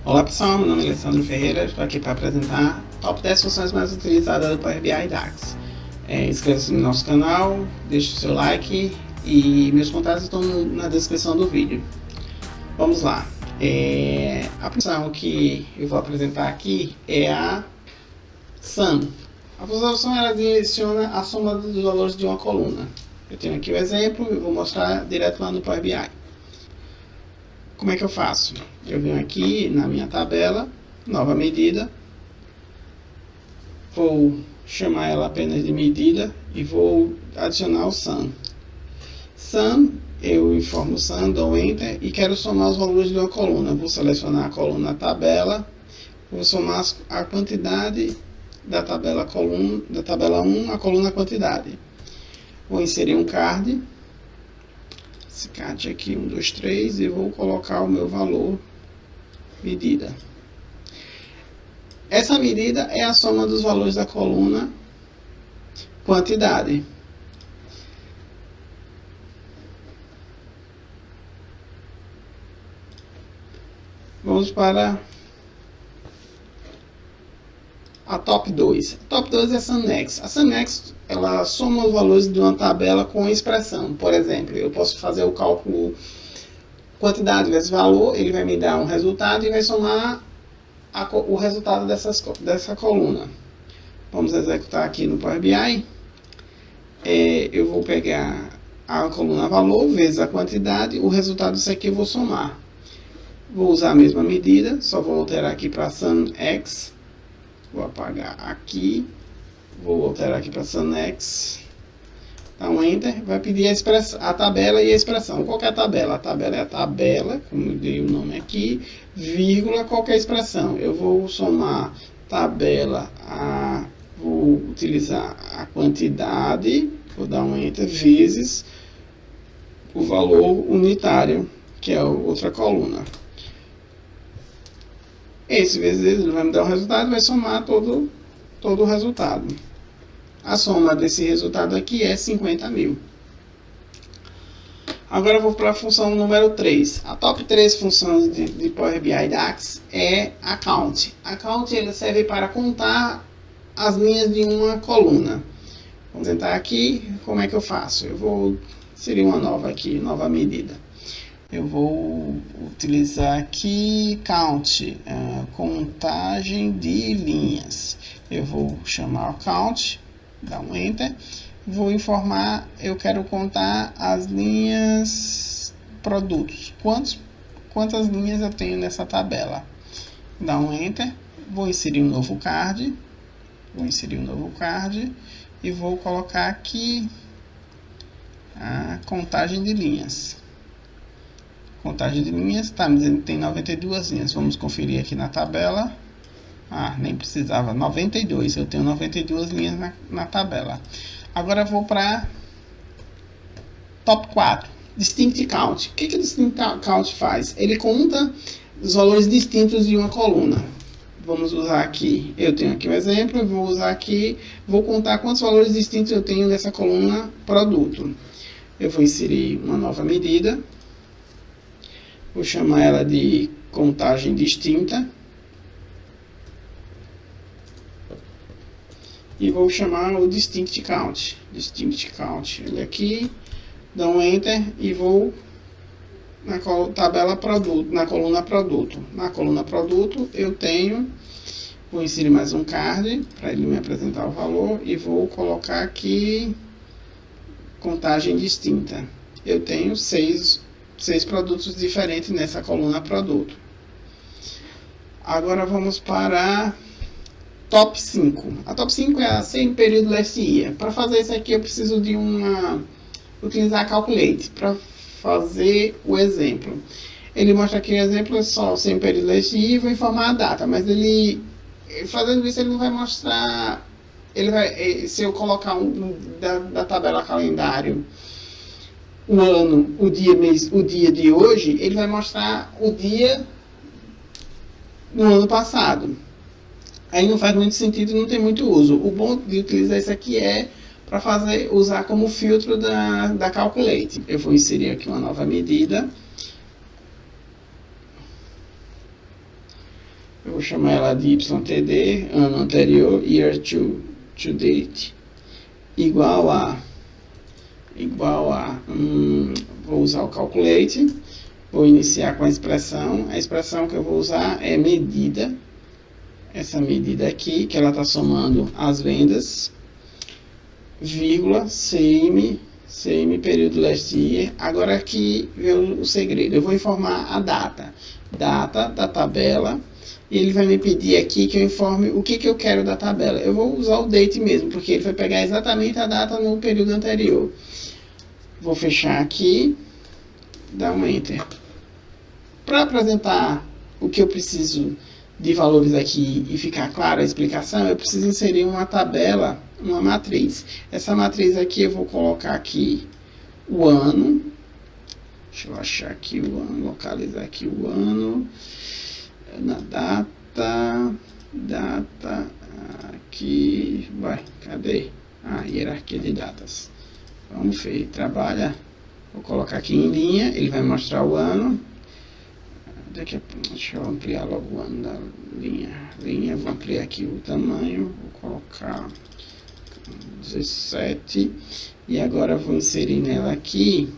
Olá pessoal, meu nome é Alessandro Ferreira, estou aqui para apresentar top 10 funções mais utilizadas do Power BI DAX. Inscreva-se no nosso canal, deixe o seu like e meus contatos estão na descrição do vídeo. Vamos lá. A função que eu vou apresentar aqui é a Sum. A função ela direciona a soma dos valores de uma coluna. Eu tenho aqui o exemplo e vou mostrar direto lá no Power BI. Como é que eu faço? Eu venho aqui na minha tabela, nova medida, vou chamar ela apenas de medida e vou adicionar o Sum. Sum, eu informo o Sum, dou Enter e quero somar os valores de uma coluna. Vou selecionar a coluna tabela, vou somar a quantidade da tabela 1, a coluna quantidade. Vou inserir um card. Esse card aqui, 1, 2, 3, e vou colocar o meu valor medida. Essa medida é a soma dos valores da coluna quantidade. Vamos para a top 2. A top 2 é a SumNext. A SumNext ela soma os valores de uma tabela com expressão. Por exemplo, eu posso fazer o cálculo quantidade vezes valor, ele vai me dar um resultado e vai somar o resultado dessa coluna. Vamos executar aqui no Power BI. Eu vou pegar a coluna valor vezes a quantidade, o resultado disso aqui eu vou somar. Vou usar a mesma medida, só vou alterar aqui para SumX. Vou apagar aqui, vou alterar aqui para SumX. Dá um Enter, vai pedir a tabela e a expressão. Qual que é a tabela? A tabela é a tabela, como eu dei o nome aqui, vírgula, qualquer expressão. Eu vou somar tabela, vou utilizar a quantidade, vou dar um Enter, vezes o valor unitário, que é a outra coluna. Esse vezes ele vai me dar o resultado, vai somar todo o resultado. A soma desse resultado aqui é 50.000. Agora eu vou para a função número 3. A top 3 funções de Power BI DAX é a Count. A Count ele serve para contar as linhas de uma coluna. Vamos tentar aqui, como é que eu faço? Eu vou inserir uma nova aqui, nova medida. Eu vou utilizar aqui Count, contagem de linhas. Eu vou chamar o Count, dar um Enter. Vou informar, eu quero contar as linhas produtos. Quantas linhas eu tenho nessa tabela? Dá um Enter. Vou inserir um novo card. E vou colocar aqui a contagem de linhas. Contagem de linhas, está me dizendo que tem 92 linhas. Vamos conferir aqui na tabela. Nem precisava, 92. Eu tenho 92 linhas na tabela. Agora eu vou para top 4. Distinct Count. O que o Distinct Count faz? Ele conta os valores distintos de uma coluna. Vamos usar aqui, eu tenho aqui um exemplo, eu vou usar aqui, vou contar quantos valores distintos eu tenho nessa coluna produto. Eu vou inserir uma nova medida. Vou chamar ela de contagem distinta. E vou chamar o Distinct Count. Distinct Count. Ele aqui, dá um Enter e vou na tabela produto, na coluna produto. Na coluna produto eu tenho, vou inserir mais um card para ele me apresentar o valor e vou colocar aqui contagem distinta. Eu tenho 6 produtos diferentes nessa coluna produto. Agora vamos para top 5. A top 5 é a Same Period Last Year. Para fazer isso aqui eu preciso de utilizar a Calculate para fazer o exemplo. Ele mostra aqui o exemplo, é só o Same Period Last Year e vou informar a data, mas ele fazendo isso ele não vai mostrar, se eu colocar da tabela calendário o ano, o dia de hoje, ele vai mostrar o dia no ano passado. Aí não faz muito sentido, não tem muito uso. O bom de utilizar isso aqui é para usar como filtro da Calculate. Eu vou inserir aqui uma nova medida. eu vou chamar ela de YTD, ano anterior, year to date, igual a, vou usar o calculate, vou iniciar com a expressão que eu vou usar é medida, essa medida aqui, que ela está somando as vendas, vírgula, CM período last year. Agora aqui vem o segredo, eu vou informar a data da tabela, e ele vai me pedir aqui que eu informe o que eu quero da tabela. Eu vou usar o date mesmo, porque ele vai pegar exatamente a data no período anterior. Vou fechar aqui, dar um enter. Para apresentar o que eu preciso de valores aqui e ficar clara a explicação, eu preciso inserir uma tabela, uma matriz. Essa matriz aqui eu vou colocar aqui o ano. Deixa eu achar aqui o ano, localizar aqui o ano. Na data, aqui, vai, cadê? Hierarquia de datas. Vamos ver, trabalha, vou colocar aqui em linha, ele vai mostrar o ano. Deixa eu ampliar logo o ano da linha, vou ampliar aqui o tamanho, vou colocar 17, e agora vou inserir nela aqui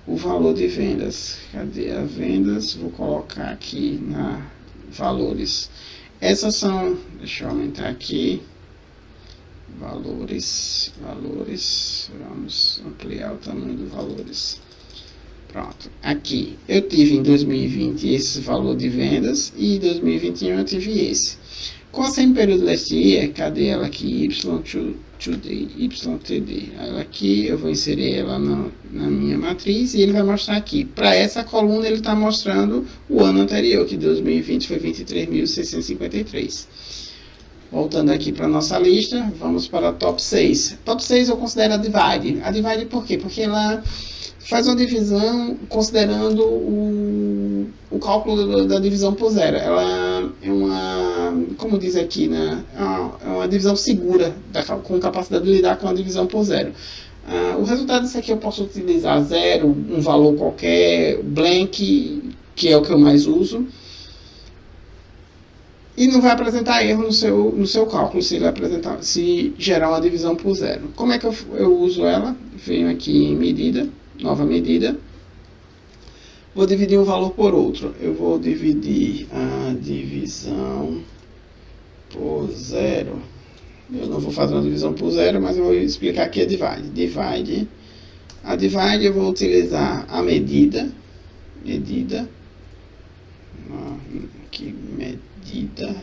o valor de vendas. Cadê as vendas? Vou colocar aqui na valores. Essas são, deixa eu aumentar aqui, valores, vamos ampliar o tamanho dos valores. Pronto, aqui eu tive em 2020 esse valor de vendas e em 2021 eu tive esse. Com a same período last year, cadê ela aqui? YTD. Ela aqui, eu vou inserir ela na minha matriz e ele vai mostrar aqui. Para essa coluna ele está mostrando o ano anterior, que 2020 foi 23.653. Voltando aqui para a nossa lista, vamos para a top 6. Top 6 eu considero a divide. A divide por quê? Porque ela faz uma divisão considerando o cálculo da divisão por zero. Ela é uma, como diz aqui, né, é uma divisão segura, com capacidade de lidar com a divisão por zero. O resultado disso aqui eu posso utilizar zero, um valor qualquer, blank, que é o que eu mais uso. E não vai apresentar erro no seu cálculo se gerar uma divisão por zero. Como é que eu uso ela? Venho aqui em medida, nova medida. Vou dividir um valor por outro. Eu vou dividir a divisão por zero. Eu não vou fazer uma divisão por zero, mas eu vou explicar aqui a divide. A divide eu vou utilizar a medida. Aqui, medida.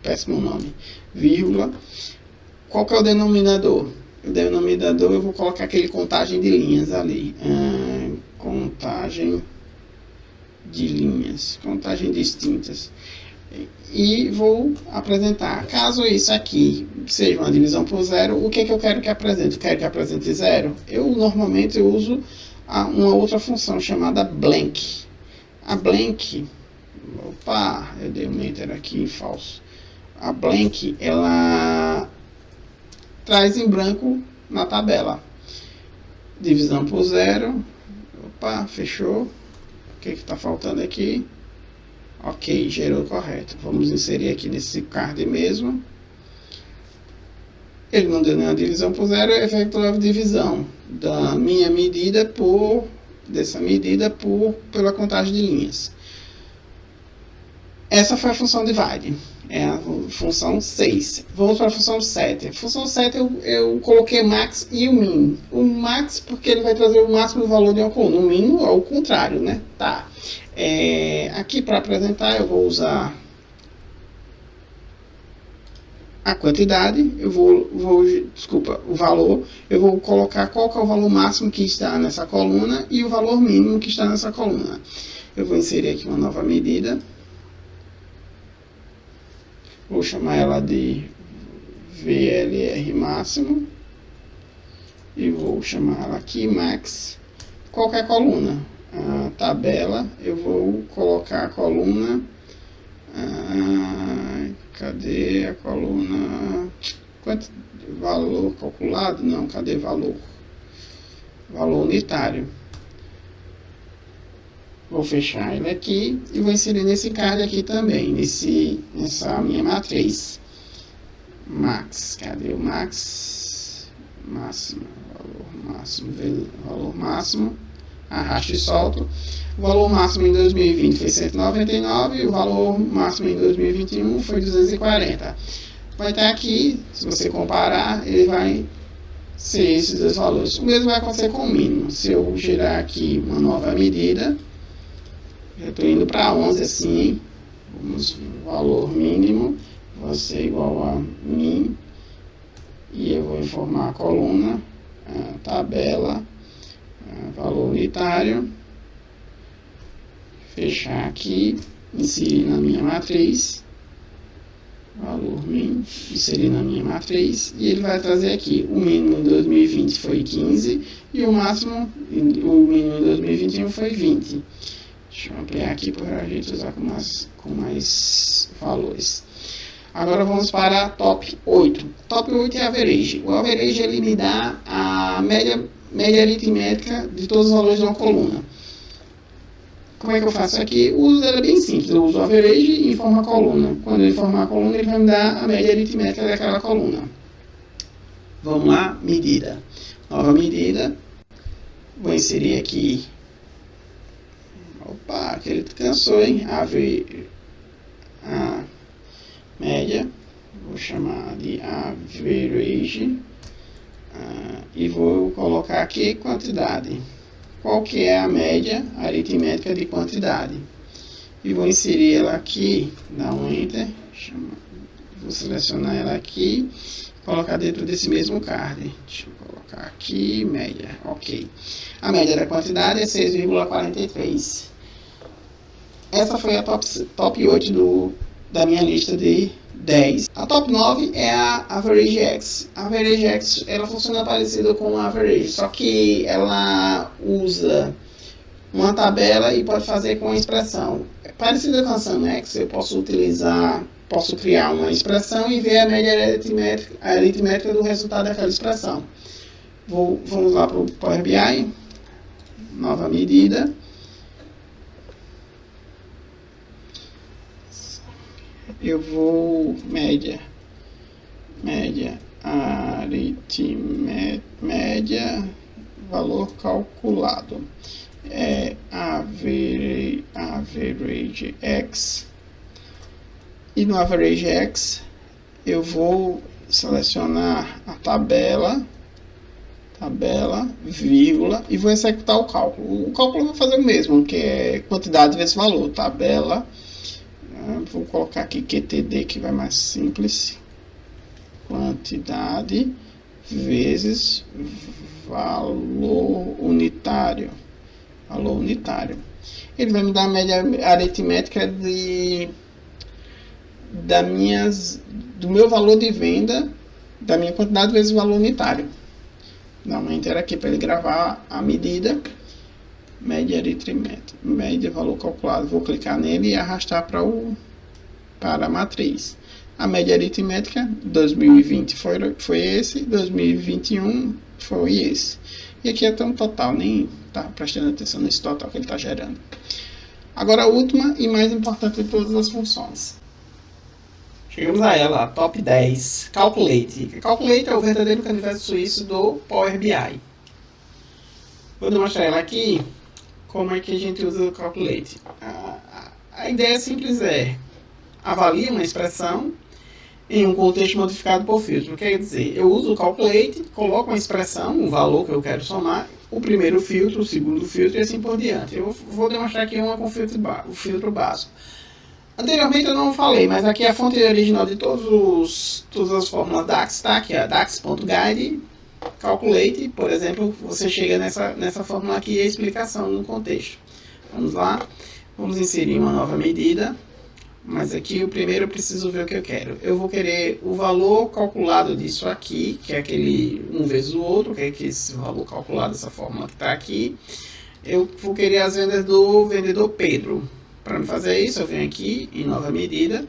Péssimo nome. Vírgula. Qual que é o denominador? O denominador eu vou colocar aquele contagem de linhas ali. Contagem de linhas. Contagem distintas. E vou apresentar. Caso isso aqui seja uma divisão por zero, o que eu quero que apresente? Quero que apresente zero? Eu normalmente uso uma outra função chamada blank. A blank, opa, eu dei um enter aqui, falso. A blank, ela traz em branco na tabela. Divisão por zero, opa, fechou. O que está faltando aqui? Ok, gerou correto. Vamos inserir aqui nesse card mesmo. Ele não deu nenhuma divisão por zero, eu efetuo a divisão da minha medida pela contagem de linhas. Essa foi a função divide, é a função 6. Vamos para a função 7. A função 7 eu coloquei max e o min. O max porque ele vai trazer o máximo valor de uma coluna, o min ao contrário, né? Tá. Aqui para apresentar eu vou usar a quantidade, o valor, eu vou colocar qual que é o valor máximo que está nessa coluna e o valor mínimo que está nessa coluna. Eu vou inserir aqui uma nova medida, vou chamar ela de VLR máximo e vou chamar ela aqui max. Qualquer coluna, a tabela, eu vou colocar a coluna. Cadê a coluna? Quanto valor calculado? Não, cadê valor? Valor unitário. Vou fechar ele aqui e vou inserir nesse card aqui também, nessa minha matriz. Max, cadê o Max? Máximo, valor máximo, arrasto e solto. O valor máximo em 2020 foi 199 e o valor máximo em 2021 foi 240. Vai estar aqui, se você comparar, ele vai ser esses dois valores. O mesmo vai acontecer com o mínimo. Se eu gerar aqui uma nova medida, eu estou indo para 11 assim, vamos, o valor mínimo vai ser igual a min, e eu vou informar a coluna, a tabela, valor unitário, fechar aqui, inserir na minha matriz, valor min, inserir na minha matriz, e ele vai trazer aqui, o mínimo em 2020 foi 15, e o máximo, o mínimo em 2021 foi 20. Deixa eu ampliar aqui para a gente usar com mais valores. Agora vamos para top 8. Top 8 é average. O average ele me dá a média aritmética de todos os valores de uma coluna. Como é que eu faço aqui? O uso é bem simples. Eu uso o average e informo a coluna. Quando eu informar a coluna, ele vai me dar a média aritmética daquela coluna. Vamos lá, medida. Nova medida. Vou inserir aqui. Opa, aquele cansou, hein? A média, vou chamar de average, e vou colocar aqui quantidade. Qual que é a média aritmética de quantidade? E vou inserir ela aqui, dar um enter, vou selecionar ela aqui, colocar dentro desse mesmo card. Deixa eu colocar aqui, média, ok. A média da quantidade é 6,43. Essa foi a top 8 da minha lista de 10. A top 9 é a Average X. A Average X ela funciona parecida com a Average, só que ela usa uma tabela e pode fazer com a expressão. Parecida com a SunX, eu posso criar uma expressão e ver a média aritmética do resultado daquela expressão. Vamos lá para o Power BI, nova medida. Eu vou média aritmética, média, valor calculado, average X, e no average X eu vou selecionar a tabela, vírgula, e vou executar o cálculo. O cálculo eu vou fazer o mesmo, que é quantidade vezes valor, tabela. Vou colocar aqui QTD, que vai mais simples. Quantidade vezes valor unitário. Ele vai me dar a média aritmética do meu valor de venda, da minha quantidade vezes valor unitário. Dá um enter aqui para ele gravar a medida. Média aritmética, média valor calculado. Vou clicar nele e arrastar para a matriz. A média aritmética 2020 foi esse, 2021 foi esse. E aqui até um total, nem está prestando atenção nesse total que ele está gerando. Agora a última e mais importante de todas as funções. Chegamos a ela, a top 10, Calculate. Calculate é o verdadeiro canivete suíço do Power BI. Vou demonstrar ela aqui. Como é que a gente usa o Calculate? A ideia simples é avalie uma expressão em um contexto modificado por filtro. Quer dizer, eu uso o Calculate, coloco uma expressão, um valor que eu quero somar, o primeiro filtro, o segundo filtro e assim por diante. Eu vou demonstrar aqui uma com o filtro básico. Anteriormente eu não falei, mas aqui a fonte original de todas as fórmulas DAX está aqui, dax.guide. Calculate, por exemplo, você chega nessa fórmula aqui e a explicação no contexto. Vamos lá, vamos inserir uma nova medida, mas aqui o primeiro eu preciso ver o que eu quero. Eu vou querer o valor calculado disso aqui, que é aquele um vezes o outro, que é esse valor calculado dessa fórmula que está aqui. Eu vou querer as vendas do vendedor Pedro. Para me fazer isso, eu venho aqui em nova medida,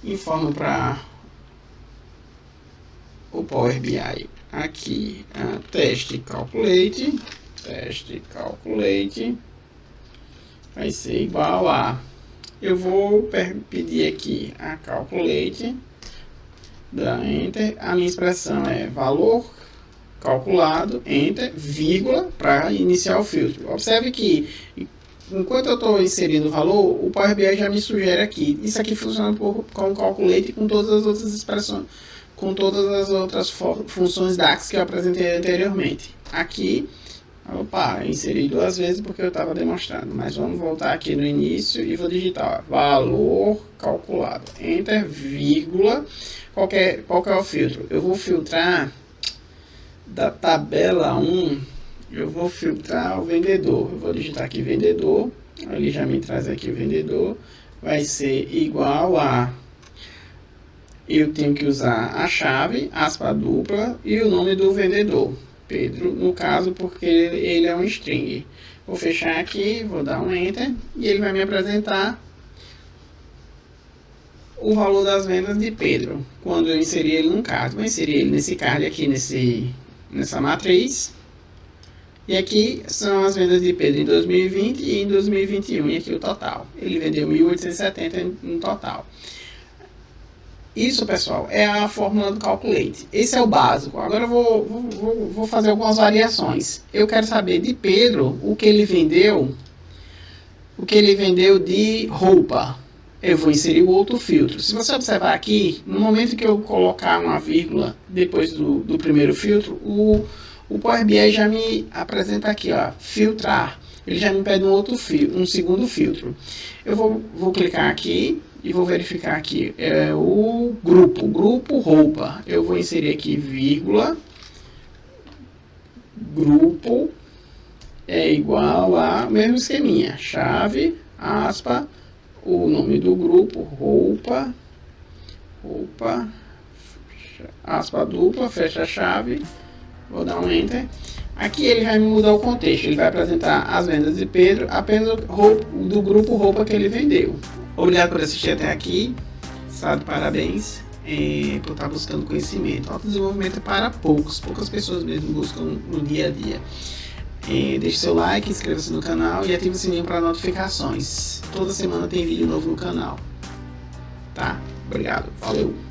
informo para o Power BI. Aqui, teste calculate, vai ser igual a... Eu vou pedir aqui a calculate, dá Enter, a minha expressão é valor calculado, Enter, vírgula, para iniciar o filtro. Observe que, enquanto eu estou inserindo o valor, o Power BI já me sugere aqui. Isso aqui funciona com o calculate e com todas as outras expressões, com todas as outras funções DAX que eu apresentei anteriormente. Aqui, opa, eu inseri 2 vezes porque eu estava demonstrando, mas vamos voltar aqui no início e vou digitar ó, valor calculado, Enter, vírgula, qual que é o filtro? Eu vou filtrar da tabela 1, eu vou filtrar o vendedor, eu vou digitar aqui vendedor, ele já me traz aqui o vendedor, vai ser igual a, eu tenho que usar a chave, aspa dupla e o nome do vendedor. Pedro, no caso, porque ele é um string. Vou fechar aqui, vou dar um Enter, e ele vai me apresentar o valor das vendas de Pedro, quando eu inserir ele num card. Vou inserir ele nesse card aqui, nessa matriz. E aqui são as vendas de Pedro em 2020 e em 2021, e aqui o total. Ele vendeu 1.870 no total. Isso, pessoal, é a fórmula do Calculate. Esse é o básico. Agora eu vou fazer algumas variações. Eu quero saber de Pedro o que ele vendeu de roupa. Eu vou inserir o outro filtro. Se você observar aqui, no momento que eu colocar uma vírgula depois do primeiro filtro, o Power BI já me apresenta aqui, ó, filtrar. Ele já me pede um segundo filtro. Eu vou clicar aqui e vou verificar aqui o grupo roupa. Eu vou inserir aqui vírgula, grupo é igual a mesmo esqueminha, chave, aspa, o nome do grupo, roupa, aspa dupla, fecha a chave, vou dar um Enter. Aqui ele vai me mudar o contexto, ele vai apresentar as vendas de Pedro, apenas do grupo roupa que ele vendeu. Obrigado por assistir até aqui, sabe, parabéns por estar buscando conhecimento. Autodesenvolvimento é para poucas pessoas mesmo buscam no dia a dia. Deixe seu like, inscreva-se no canal e ative o sininho para notificações. Toda semana tem vídeo novo no canal. Tá? Obrigado, valeu!